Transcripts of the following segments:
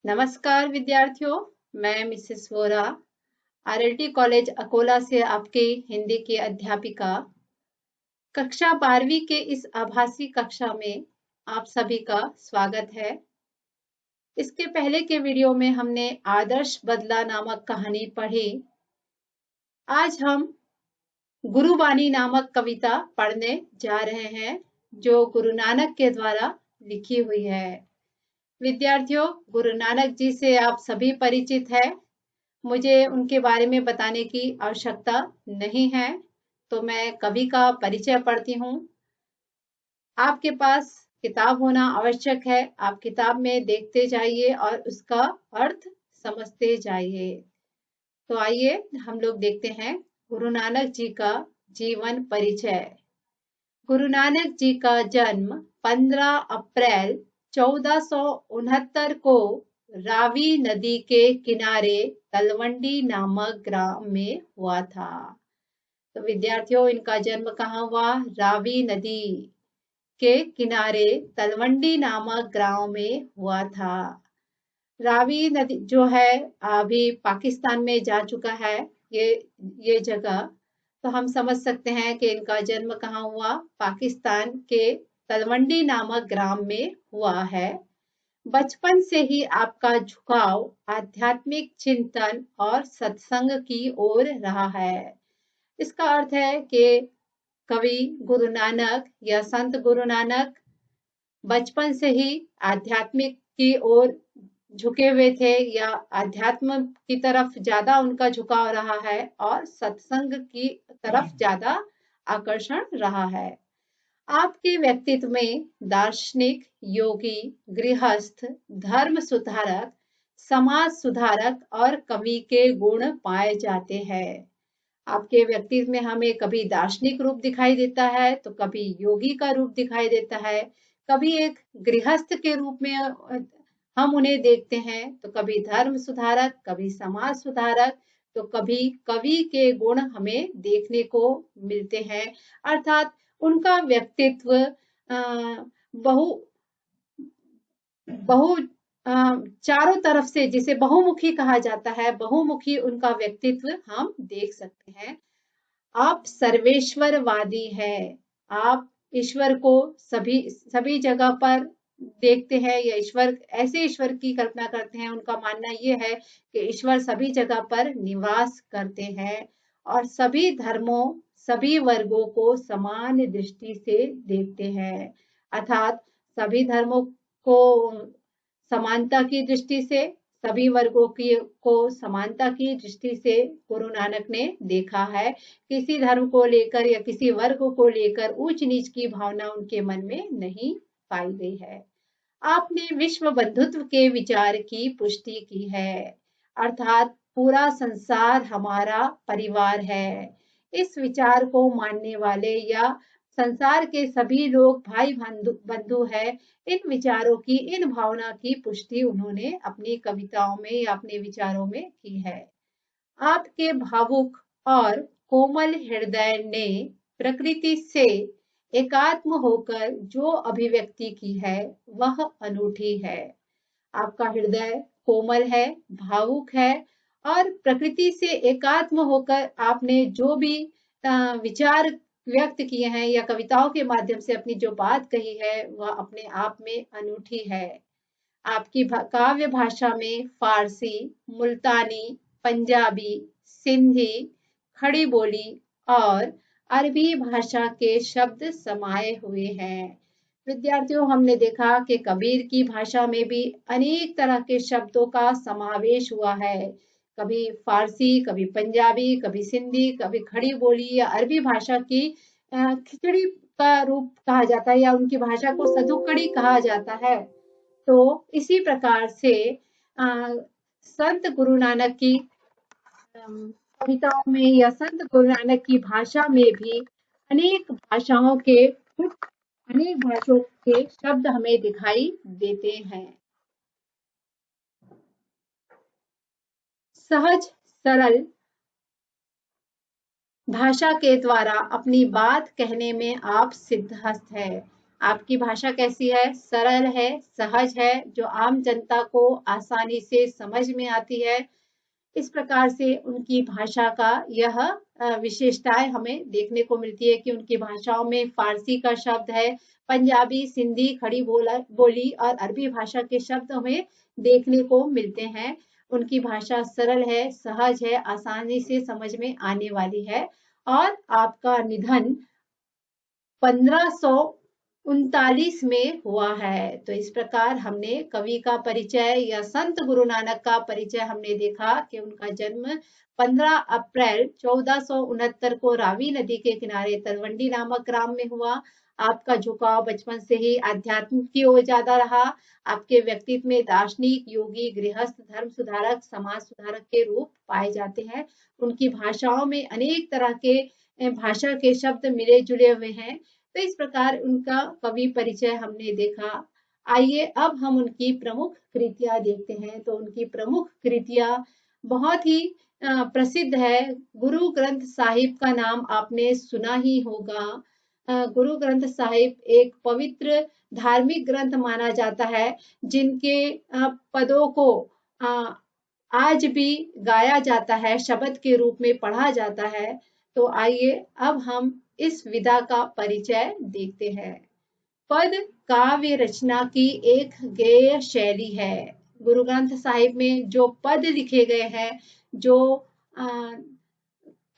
नमस्कार विद्यार्थियों, मैं मिसेस वोरा आरएलटी कॉलेज अकोला से आपकी हिंदी की अध्यापिका। कक्षा 12वीं के इस आभासी कक्षा में आप सभी का स्वागत है। इसके पहले के वीडियो में हमने आदर्श बदला नामक कहानी पढ़ी। आज हम गुरुबानी नामक कविता पढ़ने जा रहे हैं, जो गुरु नानक के द्वारा लिखी हुई है। विद्यार्थियों, गुरु नानक जी से आप सभी परिचित हैं। मुझे उनके बारे में बताने की आवश्यकता नहीं है, तो मैं कवि का परिचय पढ़ती हूँ। आपके पास किताब होना आवश्यक है। आप किताब में देखते जाइए और उसका अर्थ समझते जाइए। तो आइए हम लोग देखते हैं गुरु नानक जी का जीवन परिचय। गुरु नानक जी का जन्म 15 अप्रैल 1469 को रावी नदी के किनारे तलवंडी नामक ग्राम में हुआ था। तो विद्यार्थियों, इनका जन्म कहाँ हुआ? रावी नदी के किनारे तलवंडी नामक ग्राम में हुआ था। रावी नदी जो है अभी पाकिस्तान में जा चुका है, ये जगह। तो हम समझ सकते हैं कि इनका जन्म कहाँ हुआ? पाकिस्तान के तलवंडी नामक ग्राम में हुआ है। बचपन से ही आपका झुकाव आध्यात्मिक चिंतन और सत्संग की ओर रहा है। इसका अर्थ है कि कवि गुरु नानक या संत गुरु नानक बचपन से ही आध्यात्मिक की ओर झुके हुए थे, या अध्यात्म की तरफ ज्यादा उनका झुकाव रहा है और सत्संग की तरफ ज्यादा आकर्षण रहा है। आपके व्यक्तित्व में दार्शनिक, योगी, गृहस्थ, धर्म सुधारक, समाज सुधारक और कवि के गुण पाए जाते हैं। आपके व्यक्तित्व में हमें कभी दार्शनिक रूप दिखाई देता है, तो कभी योगी का रूप दिखाई देता है, कभी एक गृहस्थ के रूप में हम उन्हें देखते हैं, तो कभी धर्म सुधारक, कभी समाज सुधारक, तो कभी कवि के गुण हमें देखने को मिलते हैं। अर्थात उनका व्यक्तित्व बहु बहु चारों तरफ से, जिसे बहुमुखी कहा जाता है, बहुमुखी उनका व्यक्तित्व हम देख सकते हैं। आप सर्वेश्वरवादी हैं। आप ईश्वर को सभी जगह पर देखते हैं, या ऐसे ईश्वर की कल्पना करते हैं। उनका मानना ये है कि ईश्वर सभी जगह पर निवास करते हैं और सभी धर्मों, सभी वर्गों को समान दृष्टि से देखते हैं। अर्थात सभी धर्मों को समानता की दृष्टि से, सभी वर्गों को समानता की दृष्टि से गुरु नानक ने देखा है। किसी धर्म को लेकर या किसी वर्ग को लेकर ऊंच नीच की भावना उनके मन में नहीं पाई गई है। आपने विश्व बंधुत्व के विचार की पुष्टि की है, अर्थात पूरा संसार हमारा परिवार है। इस विचार को मानने वाले या संसार के सभी लोग भाई बंधु है, इन विचारों की, इन भावना की पुष्टि उन्होंने अपनी कविताओं में या अपने विचारों में की है। आपके भावुक और कोमल हृदय ने प्रकृति से एकात्म होकर जो अभिव्यक्ति की है, वह अनूठी है। आपका हृदय कोमल है, भावुक है, और प्रकृति से एकात्म होकर आपने जो भी विचार व्यक्त किए हैं या कविताओं के माध्यम से अपनी जो बात कही है, वह अपने आप में अनूठी है। आपकी काव्य भाषा में फारसी, मुल्तानी, पंजाबी, सिंधी, खड़ी बोली और अरबी भाषा के शब्द समाये हुए हैं। विद्यार्थियों, हमने देखा कि कबीर की भाषा में भी अनेक तरह के शब्दों का समावेश हुआ है। कभी फारसी, कभी पंजाबी, कभी सिंधी, कभी खड़ी बोली या अरबी भाषा की खिचड़ी का रूप कहा जाता है, या उनकी भाषा को सदुकड़ी कहा जाता है। तो इसी प्रकार से संत गुरु नानक की कविताओं में या संत गुरु नानक की भाषा में भी अनेक भाषाओं के शब्द हमें दिखाई देते हैं। सहज सरल भाषा के द्वारा अपनी बात कहने में आप सिद्धहस्त है। आपकी भाषा कैसी है? सरल है, सहज है, जो आम जनता को आसानी से समझ में आती है। इस प्रकार से उनकी भाषा का यह विशेषताएं हमें देखने को मिलती है कि उनकी भाषाओं में फारसी का शब्द है, पंजाबी, सिंधी, खड़ी बोली और अरबी भाषा के शब्द हमें देखने को मिलते हैं। उनकी भाषा सरल है, सहज है, आसानी से समझ में आने वाली है। और आपका निधन 1539 में हुआ है। तो इस प्रकार हमने कवि का परिचय या संत गुरु नानक का परिचय हमने देखा कि उनका जन्म 15 अप्रैल 1469 को रावी नदी के किनारे तलवंडी नामक ग्राम में हुआ। आपका झुकाव बचपन से ही आध्यात्म की ओर ज्यादा रहा। आपके व्यक्तित्व में दार्शनिक, योगी, गृहस्थ, धर्म सुधारक, समाज सुधारक के रूप पाए जाते हैं। उनकी भाषाओं में अनेक तरह के भाषा के शब्द मिले जुले हुए हैं। तो इस प्रकार उनका कवि परिचय हमने देखा। आइए अब हम उनकी प्रमुख कृतियां देखते हैं। तो उनकी प्रमुख कृतियां बहुत ही प्रसिद्ध है। गुरु ग्रंथ साहिब का नाम आपने सुना ही होगा। गुरु ग्रंथ साहिब एक पवित्र धार्मिक ग्रंथ माना जाता है, जिनके पदों को आज भी गाया जाता है, शब्द के रूप में पढ़ा जाता है। तो आइए अब हम इस विधा का परिचय देखते हैं। पद काव्य रचना की एक गेय शैली है। गुरु ग्रंथ साहिब में जो पद लिखे गए हैं, जो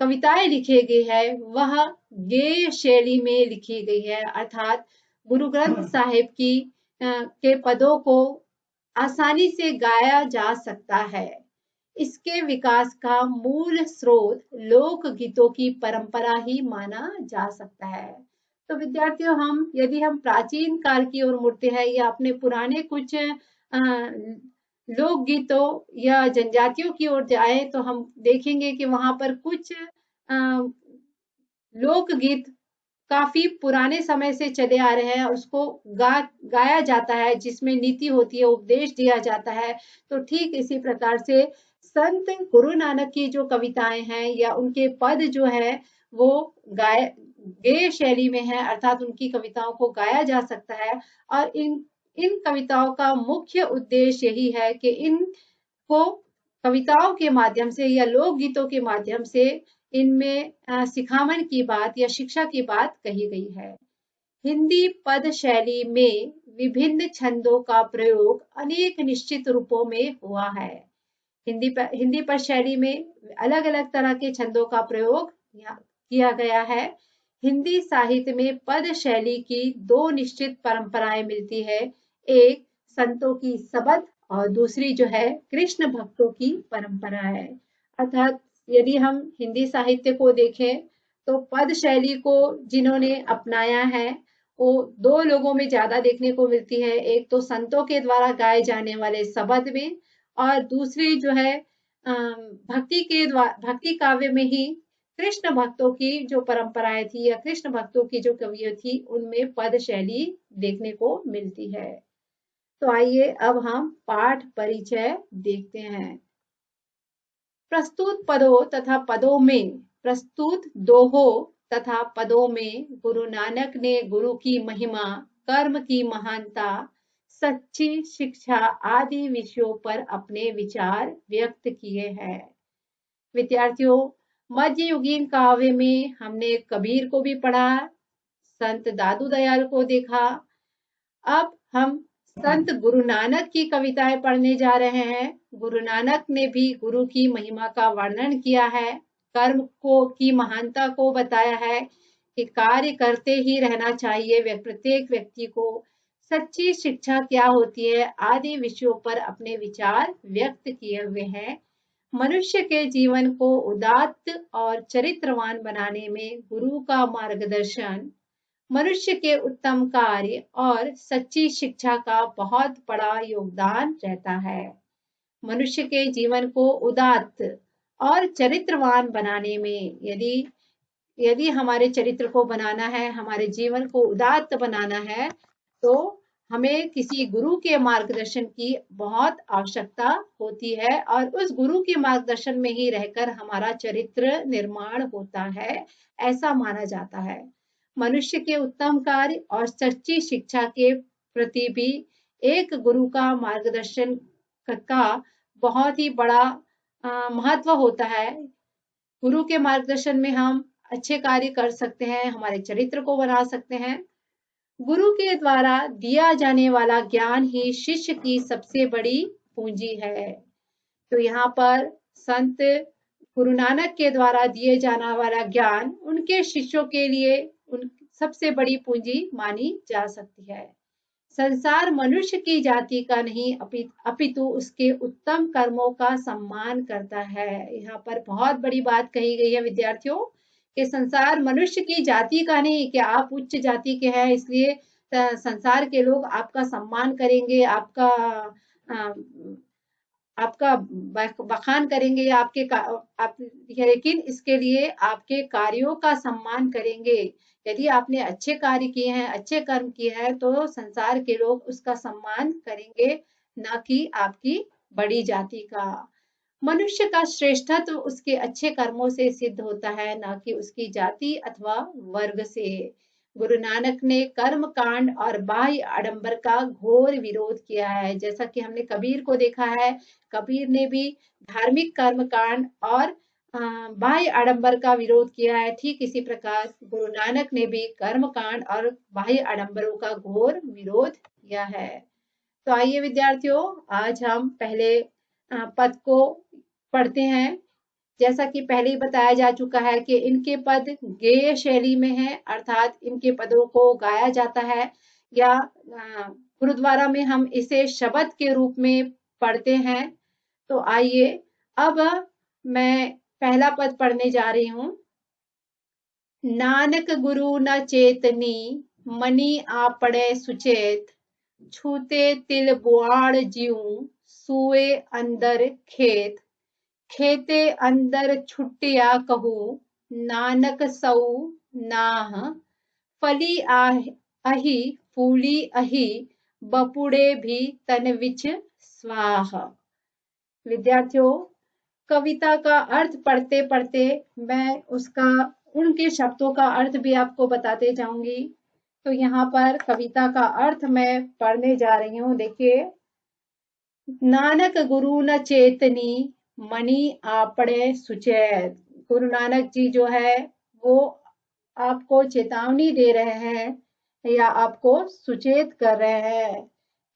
कविताएं लिखे गई है, वह गेय शैली में लिखी गई है। अर्थात गुरु ग्रंथ साहिब के पदों को आसानी से गाया जा सकता है। इसके विकास का मूल स्रोत लोक गीतों की परंपरा ही माना जा सकता है। तो विद्यार्थियों, यदि हम प्राचीन काल की ओर मुड़ते हैं या अपने पुराने कुछ लोक गीतों या जनजातियों की ओर जाए, तो हम देखेंगे कि वहां पर कुछ लोक गीत काफी पुराने समय से चले आ रहे हैं। उसको गाया जाता है, जिसमें नीति होती है, उपदेश दिया जाता है। तो ठीक इसी प्रकार से संत गुरु नानक की जो कविताएं हैं या उनके पद जो है, वो गेय शैली में है। अर्थात उनकी कविताओं को गाया जा सकता है। और इन कविताओं का मुख्य उद्देश्य यही है कि इनको कविताओं के माध्यम से या लोक गीतों के माध्यम से इनमें सिखावन की बात या शिक्षा की बात कही गई है। हिंदी पद शैली में विभिन्न छंदों का प्रयोग अनेक निश्चित रूपों में हुआ है। हिंदी पद शैली में अलग अलग तरह के छंदों का प्रयोग किया गया है। हिंदी साहित्य में पद शैली की दो निश्चित परंपराएं मिलती है। एक संतों की सबद और दूसरी जो है कृष्ण भक्तों की परंपरा है। अर्थात यदि हम हिंदी साहित्य को देखें, तो पद शैली को जिन्होंने अपनाया है, वो दो लोगों में ज्यादा देखने को मिलती है। एक तो संतों के द्वारा गाए जाने वाले सबद में, और दूसरी जो है भक्ति काव्य में ही कृष्ण भक्तों की जो परंपराएं थी या कृष्ण भक्तों की जो कवियों थी, उनमें पद शैली देखने को मिलती है। तो आइए अब हम पाठ परिचय देखते हैं। प्रस्तुत दोहों तथा पदों में गुरु नानक ने गुरु की महिमा, कर्म की महानता, सच्ची शिक्षा आदि विषयों पर अपने विचार व्यक्त किए हैं। विद्यार्थियों, मध्ययुगीन काव्य में हमने कबीर को भी पढ़ा, संत दादू दयाल को देखा। अब हम संत गुरु नानक की कविताएं पढ़ने जा रहे हैं। गुरु नानक ने भी गुरु की महिमा का वर्णन किया है, कर्म की महानता को बताया है कि कार्य करते ही रहना चाहिए प्रत्येक व्यक्ति को, सच्ची शिक्षा क्या होती है आदि विषयों पर अपने विचार व्यक्त किए हुए हैं। मनुष्य के जीवन को उदात्त और चरित्रवान बनाने में गुरु का मार्गदर्शन, मनुष्य के उत्तम कार्य और सच्ची शिक्षा का बहुत बड़ा योगदान रहता है। मनुष्य के जीवन को उदात्त और चरित्रवान बनाने में, यदि हमारे चरित्र को बनाना है, हमारे जीवन को उदात्त बनाना है, तो हमें किसी गुरु के मार्गदर्शन की बहुत आवश्यकता होती है। और उस गुरु के मार्गदर्शन में ही रहकर हमारा चरित्र निर्माण होता है, ऐसा माना जाता है। मनुष्य के उत्तम कार्य और सच्ची शिक्षा के प्रति भी एक गुरु का मार्गदर्शन का बहुत ही बड़ा महत्व होता है। गुरु के मार्गदर्शन में हम अच्छे कार्य कर सकते हैं, हमारे चरित्र को बना सकते हैं। गुरु के द्वारा दिया जाने वाला ज्ञान ही शिष्य की सबसे बड़ी पूंजी है। तो यहाँ पर संत गुरु नानक के द्वारा दिए जाने वाला ज्ञान उनके शिष्यों के लिए सबसे बड़ी पूंजी मानी जा सकती है। संसार मनुष्य की जाति का नहीं अपितु उसके उत्तम कर्मों का सम्मान करता है। यहाँ पर बहुत बड़ी बात कही गई है विद्यार्थियों कि संसार मनुष्य की जाति का नहीं कि आप उच्च जाति के हैं इसलिए संसार के लोग आपका सम्मान करेंगे, आपका बखान करेंगे, लेकिन इसके लिए आपके कार्यों का सम्मान करेंगे। यदि आपने अच्छे कार्य किए हैं, अच्छे कर्म किए हैं, तो संसार के लोग उसका सम्मान करेंगे, ना कि आपकी बड़ी जाति का। मनुष्य का श्रेष्ठत्व उसके अच्छे कर्मों से सिद्ध होता है, ना कि उसकी जाति अथवा वर्ग से। गुरु नानक ने कर्म कांड और बाह्य आडंबर का घोर विरोध किया है। जैसा कि हमने कबीर को देखा है, कबीर ने भी धार्मिक कर्म कांड और बाह्य आडंबर का विरोध किया है। ठीक इसी प्रकार गुरु नानक ने भी कर्म कांड और बाह्य आडंबरों का घोर विरोध किया है। तो आइए विद्यार्थियों, आज हम पहले पद को पढ़ते हैं। जैसा कि पहले ही बताया जा चुका है कि इनके पद गेय शैली में है, अर्थात इनके पदों को गाया जाता है या गुरुद्वारा में हम इसे शब्द के रूप में पढ़ते हैं। तो आइए अब मैं पहला पद पढ़ने जा रही हूँ। नानक गुरु न चेतनी मनी आपड़े सुचेत, छूते तिल बुआड़ ज्यूं सुए अंदर खेत, खेते अंदर छुट्टिया कहू नानक सऊ नाह, फली अही फूली अही बपुड़े भी तन विच स्वाह। विद्यार्थियों, कविता का अर्थ पढ़ते पढ़ते मैं उनके शब्दों का अर्थ भी आपको बताते जाऊंगी। तो यहाँ पर कविता का अर्थ मैं पढ़ने जा रही हूँ। देखिए, नानक गुरु न चेतनी मणि आपड़े सुचेत। गुरु नानक जी जो है वो आपको चेतावनी दे रहे हैं या आपको सुचेत कर रहे हैं।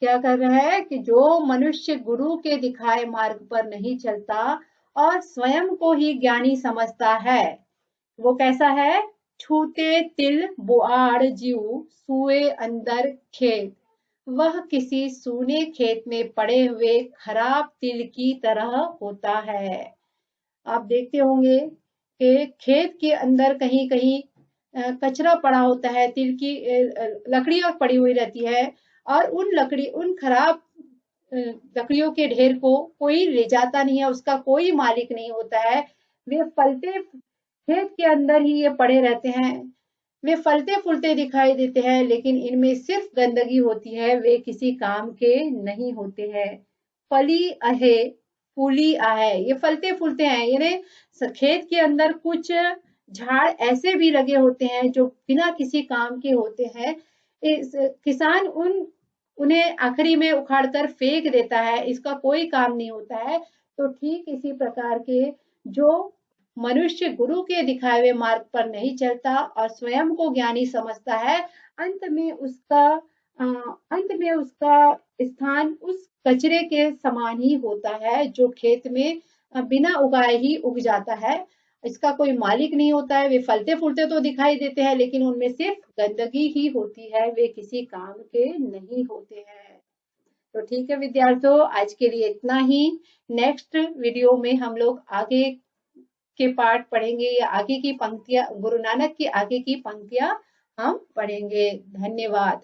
क्या कर रहे हैं कि जो मनुष्य गुरु के दिखाए मार्ग पर नहीं चलता और स्वयं को ही ज्ञानी समझता है, वो कैसा है? छूते तिल बुआड़ जीव सुए अंदर खेत, वह किसी सूने खेत में पड़े हुए खराब तिल की तरह होता है। आप देखते होंगे कि खेत के अंदर कहीं कहीं कचरा पड़ा होता है, तिल की लकड़ियां पड़ी हुई रहती है और उन खराब लकड़ियों के ढेर को कोई ले जाता नहीं है, उसका कोई मालिक नहीं होता है। वे फलते खेत के अंदर ही ये पड़े रहते हैं। वे फलते फूलते दिखाई देते हैं, लेकिन इनमें सिर्फ गंदगी होती है, वे किसी काम के नहीं होते हैं। फली अहे फूली आहे, ये फलते फूलते हैं, यानी खेत के अंदर कुछ झाड़ ऐसे भी लगे होते हैं जो बिना किसी काम के होते हैं। किसान उन्हें आखिरी में उखाड़कर फेंक देता है, इसका कोई काम नहीं होता है। तो ठीक इसी प्रकार के जो मनुष्य गुरु के दिखाए हुए मार्ग पर नहीं चलता और स्वयं को ज्ञानी समझता है, अंत में उसका स्थान उस कचरे के समान ही होता है जो खेत में बिना उगाए ही उग जाता है। इसका कोई मालिक नहीं होता है। वे फलते फूलते तो दिखाई देते हैं, लेकिन उनमें सिर्फ गंदगी ही होती है, वे किसी काम के नहीं होते हैं। तो ठीक है विद्यार्थियों, आज के लिए इतना ही। नेक्स्ट वीडियो में हम लोग आगे के पाठ पढ़ेंगे या आगे की पंक्तियां, गुरु नानक की आगे की पंक्तियां हम पढ़ेंगे। धन्यवाद।